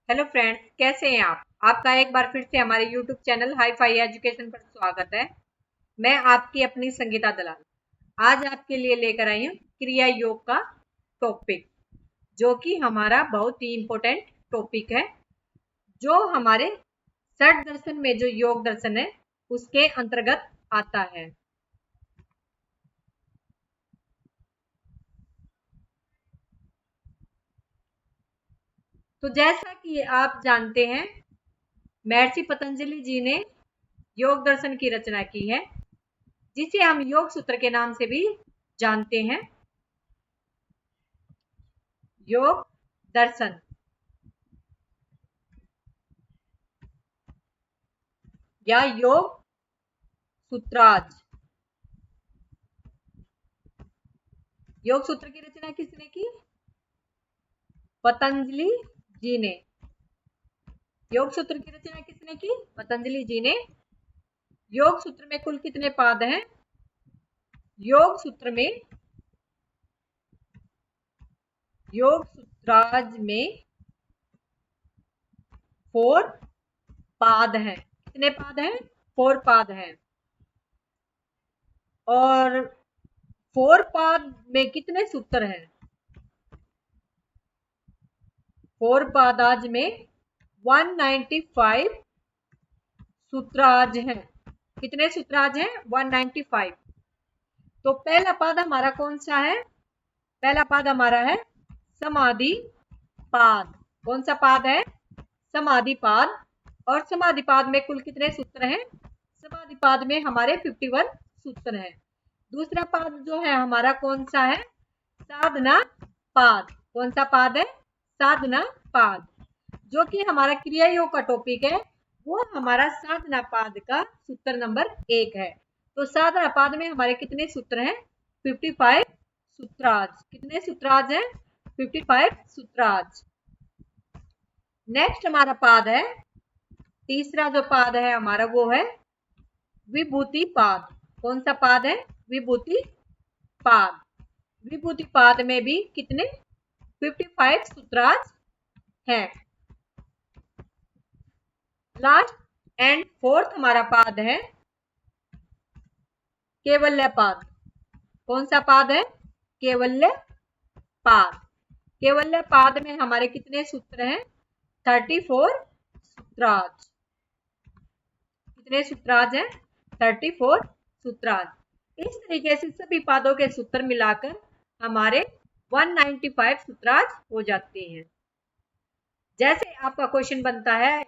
Hello friends, कैसे हैं आप। आपका एक बार फिर से हमारे YouTube channel hi fi education पर स्वागत है। मैं आपकी अपनी संगीता दलाल आज आपके लिए लेकर आई हूँ क्रिया योग का टॉपिक, जो कि हमारा बहुत ही इम्पोर्टेंट टॉपिक है, जो हमारे षट दर्शन में जो योग दर्शन है उसके अंतर्गत आता है। तो जैसा कि आप जानते हैं, महर्षि पतंजलि जी ने योग दर्शन की रचना की है, जिसे हम योग सूत्र के नाम से भी जानते हैं। योग दर्शन या योग सूत्राज। योग सूत्र की रचना किसने की? पतंजलि जी ने। योग सूत्र की रचना किसने की? पतंजलि जी ने। योग सूत्र में कुल कितने पाद हैं? योग सूत्र में, योग सूत्राज में 4 पाद हैं। कितने पाद हैं? 4 पाद हैं। और 4 पाद में कितने सूत्र हैं? 4 पादाज में 195 सूत्राज हैं। कितने सूत्राज हैं? 195। तो पहला पाद हमारा कौन सा है? पहला पाद हमारा है समाधि पाद। कौन सा पाद है? समाधि पाद। और समाधि पाद में कुल कितने सूत्र हैं? समाधि पाद में हमारे 51 सूत्र हैं। दूसरा पाद जो है हमारा कौन सा है? साधना पाद। कौन सा पाद है? साधना पाद। जो कि हमारा क्रिया योग का टॉपिक है, वो हमारा साधना पाद का सूत्र नंबर 1 है। तो साधना पाद में हमारे कितने सूत्र हैं? 55 सूत्राज। कितने सूत्राज हैं? 55 सूत्राज। नेक्स्ट हमारा पाद है, तीसरा जो पाद है हमारा वो है विभूति पाद। कौन सा पाद है? विभूति पाद। विभूति पाद में भी कितने? 55 सूत्राज हैं। लास्ट एंड फोर्थ हमारा पाद है केवल्य पाद। कौन सा पाद है? केवल्य पाद। केवल्य पाद में हमारे कितने सूत्र हैं? 34 सूत्राज। कितने सूत्राज हैं? 34 सूत्राज। इस तरीके से सभी पादों के सूत्र मिलाकर हमारे 195 सूत्राज हो जाते हैं। जैसे आपका क्वेश्चन बनता है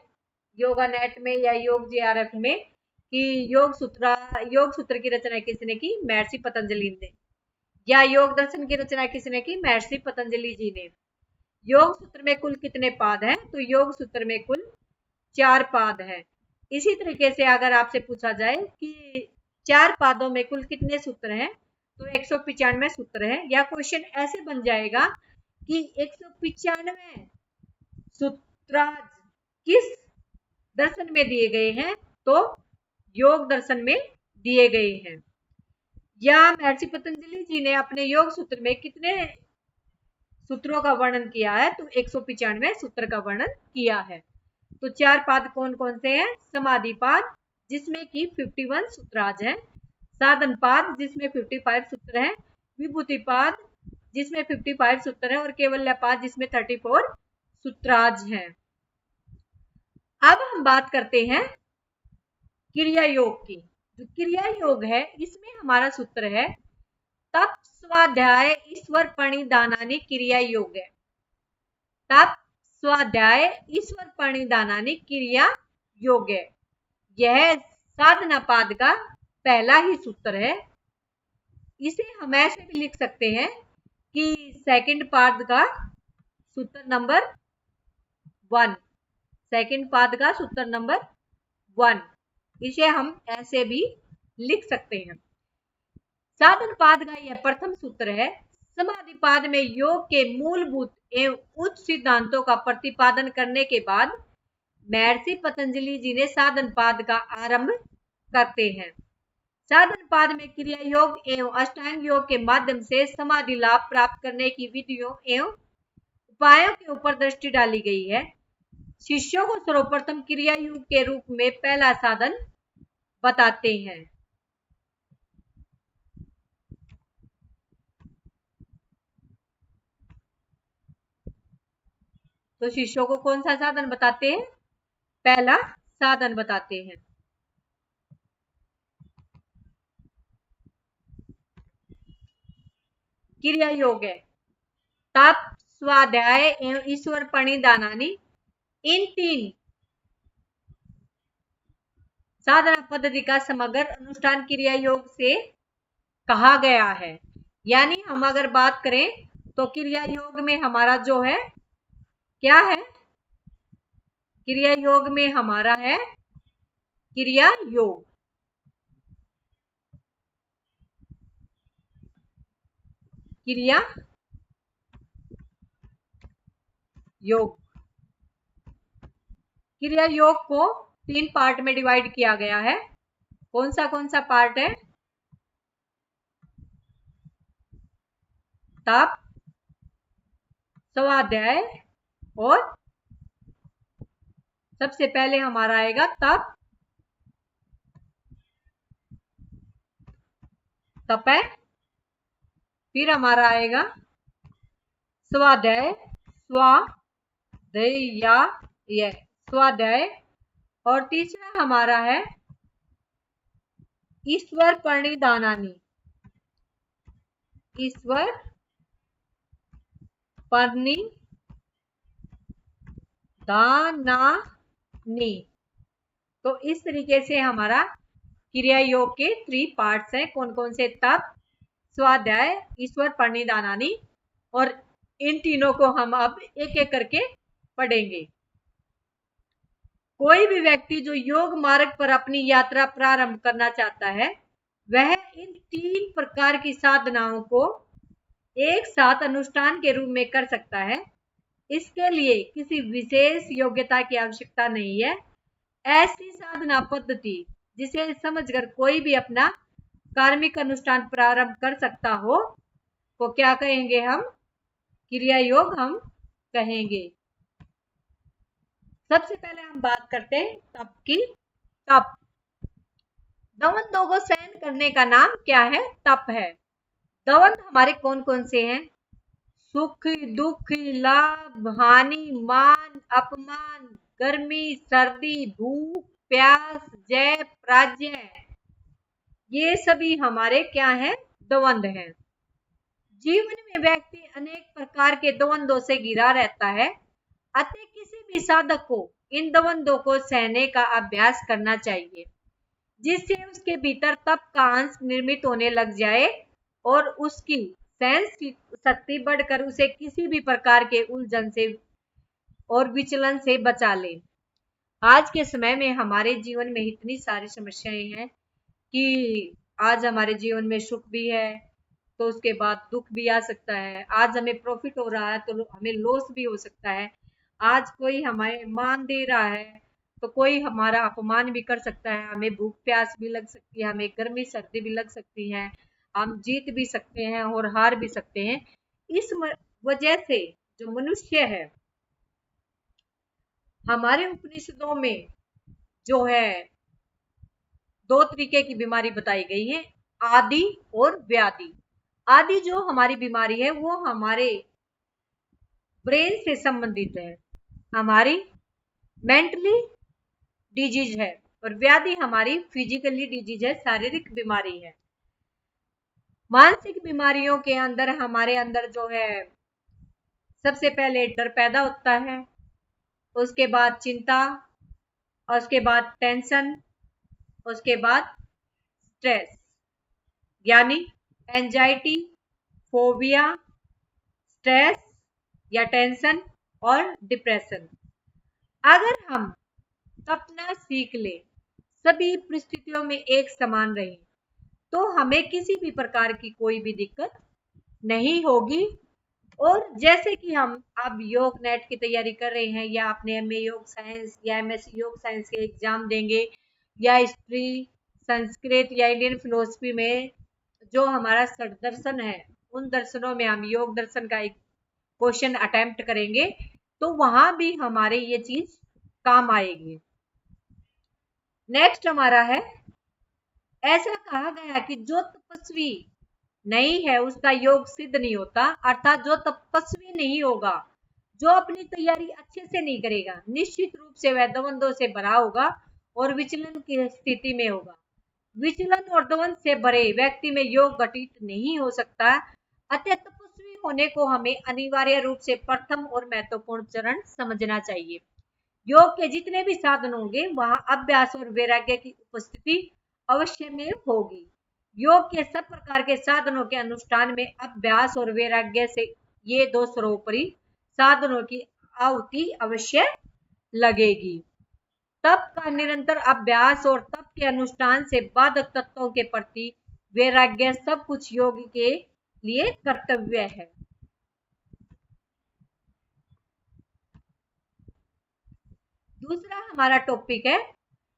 योगा नेट में या योग जेआरएफ में कि योग सूत्र की रचना किसने की? महर्षि पतंजलि ने। या योग दर्शन की रचना किसने की? महर्षि पतंजलि जी ने। योग सूत्र में कुल कितने पाद हैं? तो योग सूत्र में कुल 4 पाद हैं। इसी तरीके से अगर आपसे पूछा जाए कि 4 पादों में कुल कितने सूत्र हैं, तो 195 सूत्र हैं। या क्वेश्चन ऐसे बन जाएगा कि 195 सूत्राज किस दर्शन में दिए गए हैं? तो योग दर्शन में दिए गए हैं। या महर्षि पतंजलि जी ने अपने योग सूत्र में कितने सूत्रों का वर्णन किया है? तो 195 सूत्र का वर्णन किया है। तो 4 पाद कौन कौन से हैं? समाधि पाद, जिसमें कि 51 सूत्राज हैं। साधन पाद, जिसमें 55 सूत्र हैं। विभूति पाद, जिसमें 55 सूत्र हैं। और केवल्य पाद, जिसमें 34 सूत्राज हैं। अब हम बात करते हैं क्रिया योग की। जो क्रिया योग है, इसमें हमारा सूत्र है तप स्वाध्याय ईश्वर प्रणिधानानि क्रिया योग है। तप स्वाध्याय ईश्वर प्रणिधानानि क्रिया योग है। यह साधना पाद का पहला ही सूत्र है। इसे हम ऐसे भी लिख सकते हैं कि सेकंड पाद का सूत्र नंबर 1। सेकंड पाद का सूत्र नंबर 1, इसे हम ऐसे भी लिख सकते हैं। साधन पाद का यह प्रथम सूत्र है। समाधि पाद में योग के मूलभूत एवं उच्च सिद्धांतों का प्रतिपादन करने के बाद महर्षि पतंजलि जी ने साधन पाद का आरंभ करते हैं। साधन पाद में क्रिया योग एवं अष्टांग योग के माध्यम से समाधि लाभ प्राप्त करने की विधियों एवं उपायों के ऊपर दृष्टि डाली गई है। शिष्यों को सर्वप्रथम क्रिया युग के रूप में पहला साधन बताते हैं। तो शिष्यों को कौन सा साधन बताते हैं? पहला साधन बताते हैं। क्रिया योग है तप, स्वाध्याय एवं ईश्वर प्रणिधानानि, इन 3 साधना पद्धति का समग्र अनुष्ठान क्रिया योग से कहा गया है। यानी हम अगर बात करें तो क्रिया योग में हमारा जो है क्या है? क्रिया योग में हमारा है क्रिया योग। क्रिया योग, क्रिया योग को 3 पार्ट में डिवाइड किया गया है। कौन सा पार्ट है? तप, स्वाध्याय और सबसे पहले हमारा आएगा तप, तपय, फिर हमारा आएगा स्वाध्याय, स्वाध्याय, और तीसरा हमारा है ईश्वर प्रणिधानानि, ईश्वर प्रणिधानानि। तो इस तरीके से हमारा क्रिया योग के 3 पार्ट्स हैं। कौन कौन से? तप, स्वाध्याय, ईश्वर प्रणिधानानि। और इन तीनों को हम अब एक एक करके पढ़ेंगे। कोई भी व्यक्ति जो योग मार्ग पर अपनी यात्रा प्रारंभ करना चाहता है वह इन 3 प्रकार की साधनाओं को एक साथ अनुष्ठान के रूप में कर सकता है। इसके लिए किसी विशेष योग्यता की आवश्यकता नहीं है। ऐसी साधना पद्धति जिसे समझकर कोई भी अपना कार्मिक अनुष्ठान प्रारंभ कर सकता हो तो क्या कहेंगे हम? क्रिया योग हम कहेंगे। सबसे पहले हम बात करते हैं तप की। तप, द्वंद्वों को सहन करने का नाम क्या है? तप है। द्वंद्व हमारे कौन कौन से हैं? सुख, दुख, लाभ, हानि, मान, अपमान, गर्मी, सर्दी, भूख, प्यास, जय, पराजय, ये सभी हमारे क्या हैं? द्वंद्व हैं। जीवन में व्यक्ति अनेक प्रकार के द्वंद्वों से घिरा रहता है, अतः किसी भी साधक को इन द्वंद्वों को सहने का अभ्यास करना चाहिए, जिससे उसके भीतर तप का अंश निर्मित होने लग जाए और उसकी सहन शक्ति बढ़कर उसे किसी भी प्रकार के उलझन से और विचलन से बचा ले। आज के समय में हमारे जीवन में इतनी सारी समस्याएं हैं कि आज हमारे जीवन में सुख भी है तो उसके बाद दुख भी आ सकता है। आज हमें प्रॉफिट हो रहा है तो हमें लॉस भी हो सकता है। आज कोई हमें मान दे रहा है तो कोई हमारा अपमान भी कर सकता है। हमें भूख प्यास भी लग सकती है, हमें गर्मी सर्दी भी लग सकती है, हम जीत भी सकते हैं और हार भी सकते हैं। इस वजह से जो मनुष्य है, हमारे उपनिषदों में जो है 2 तरीके की बीमारी बताई गई है, आदि और व्याधि। आदि जो हमारी बीमारी है वो हमारे ब्रेन से संबंधित है, हमारी मेंटली डिजीज है, और व्याधि हमारी फिजिकली डिजीज है, शारीरिक बीमारी है। मानसिक बीमारियों के अंदर हमारे अंदर जो है सबसे पहले डर पैदा होता है, उसके बाद चिंता, उसके बाद टेंशन, उसके बाद स्ट्रेस, यानी एंजाइटी, फोबिया, स्ट्रेस या टेंशन और डिप्रेशन। अगर हम अपना सीख ले, सभी परिस्थितियों में एक समान रहे, तो हमें किसी भी प्रकार की कोई भी दिक्कत नहीं होगी। और जैसे कि हम अब योग नेट की तैयारी कर रहे हैं, या अपने एमए योग साइंस या एमएससी योग साइंस के एग्जाम देंगे, या हिस्ट्री, संस्कृत या इंडियन फिलोसफी में जो हमारा दर्शन है, उन दर्शनों में हम योग दर्शन का एक क्वेश्चन अटेम्प्ट करेंगे, तो वहां भी हमारे ये चीज काम आएगी। नेक्स्ट हमारा है, ऐसा कहा गया कि जो तपस्वी नहीं है उसका योग सिद्ध नहीं होता, अर्थात जो तपस्वी नहीं होगा, जो अपनी तैयारी अच्छे से नहीं करेगा, निश्चित रूप से वह द्वंद्वों से भरा होगा और विचलन की स्थिति में होगा। विचलन और द्वंद्व से भरे व्यक्ति में योग घटित नहीं हो सकता। अतः तपस्वी होने को हमें अनिवार्य रूप से प्रथम और महत्वपूर्ण चरण समझना चाहिए। योग के जितने भी साधन होंगे वहां अभ्यास और वैराग्य की उपस्थिति अवश्य में होगी। योग के सब प्रकार के साधनों के अनुष्ठान में अभ्यास और वैराग्य से ये दो सर्वोपरि साधनों की आहुति अवश्य लगेगी। तप का निरंतर अभ्यास और तप के अनुष्ठान से बाधक तत्वों के प्रति वैराग्य सब कुछ योग के लिए कर्तव्य है। दूसरा हमारा टॉपिक है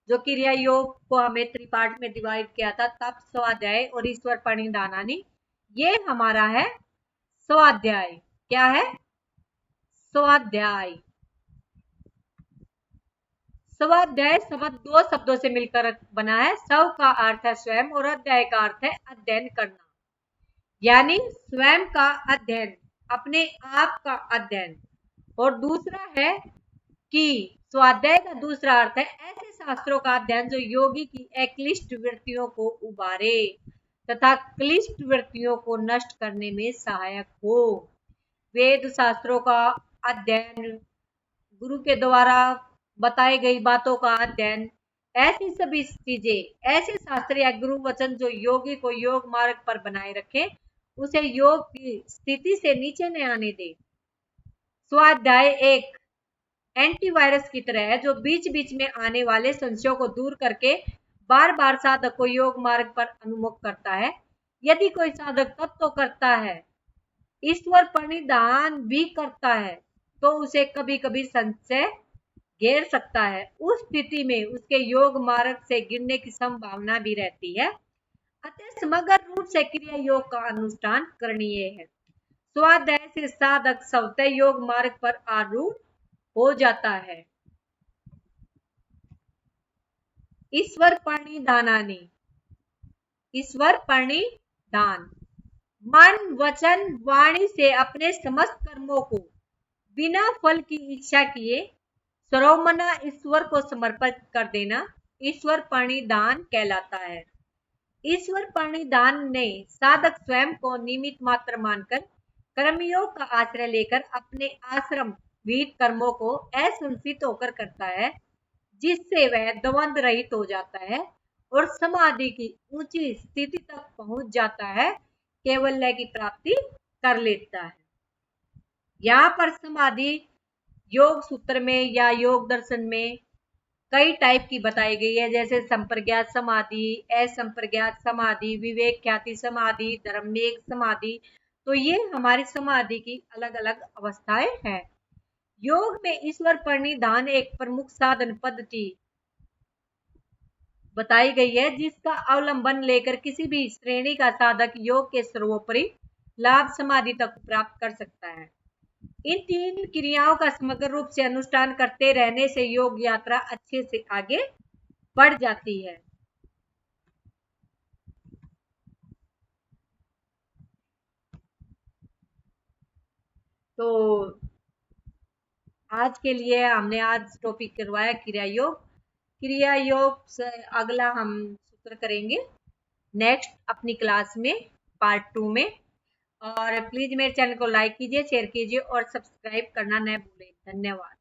जो क्रिया योग को हमें त्रिपाठ में डिवाइड किया था, तप, स्वाध्याय और ईश्वर प्रणिधानानि। ये हमारा है स्वाध्याय। क्या है? स्वाध्याय। स्वाध्याय शब्द दो शब्दों से मिलकर बना है। स्व का अर्थ है स्वयं और अध्याय का अर्थ है अध्ययन करना, यानी स्वयं का अध्ययन, अपने आप का अध्ययन। और दूसरा है कि स्वाध्याय का दूसरा अर्थ है ऐसे शास्त्रों का अध्ययन जो योगी की अक्लिष्ट वृत्तियों को उबारे तथा क्लिष्ट वृत्तियों को नष्ट करने में सहायक हो। वेद शास्त्रों का अध्ययन, गुरु के द्वारा बताई गई बातों का अध्ययन, ऐसी सभी चीजें, ऐसे शास्त्र या गुरु वचन जो योगी को योग मार्ग पर बनाए रखे, उसे योग की स्थिति से नीचे न आने दे। स्वाध्याय एक एंटीवायरस की तरह है जो बीच बीच में आने वाले संशयों को दूर करके बार बार साधक को योग मार्ग पर अनुमुख करता है। यदि कोई साधक तप तो करता है, ईश्वर प्रणिधान भी करता है, तो उसे कभी कभी संशय घेर सकता है। उस स्थिति में उसके योग मार्ग से गिरने की संभावना भी रहती है। अतः समग्र रूप से क्रिया योग का अनुष्ठान करणीय है। स्वाध्याय से साधक स्वतः योग मार्ग पर आरूढ़ हो जाता है। ईश्वर प्रणिधानानि। ईश्वर प्रणिधान मन, वचन, वाणी से अपने समस्त कर्मों को बिना फल की इच्छा किए सर्वमना ईश्वर को समर्पित कर देना ईश्वर प्रणिधान कहलाता है। ईश्वर प्रणिधान ने साधक स्वयं को निमित्त मात्र मानकर कर्मयोग का आश्रय लेकर अपने आश्रम विहित कर्मों को असंसित होकर करता है, जिससे वह द्वंद्व रहित हो जाता है और समाधि की ऊंची स्थिति तक पहुंच जाता है, कैवल्य की प्राप्ति कर लेता है। यहाँ पर समाधि योग सूत्र में या योग दर्शन में कई टाइप की बताई गई है, जैसे संप्रज्ञात समाधि, असंप्रज्ञात समाधि, विवेक ख्याति समाधि, धर्मेक समाधि। तो ये हमारी समाधि की अलग अलग अवस्थाएं हैं। योग में ईश्वर प्रणिधान एक प्रमुख साधन पद्धति बताई गई है, जिसका अवलंबन लेकर किसी भी श्रेणी का साधक योग के सर्वोपरि लाभ समाधि तक प्राप्त कर सकता है। इन तीन क्रियाओं का समग्र रूप से अनुष्ठान करते रहने से योग यात्रा अच्छे से आगे बढ़ जाती है। तो आज के लिए हमने आज टॉपिक करवाया क्रिया योग। क्रिया योग से अगला हम सूत्र करेंगे नेक्स्ट अपनी क्लास में, पार्ट 2 में। और प्लीज मेरे चैनल को लाइक कीजिए, शेयर कीजिए और सब्सक्राइब करना न भूलें। धन्यवाद।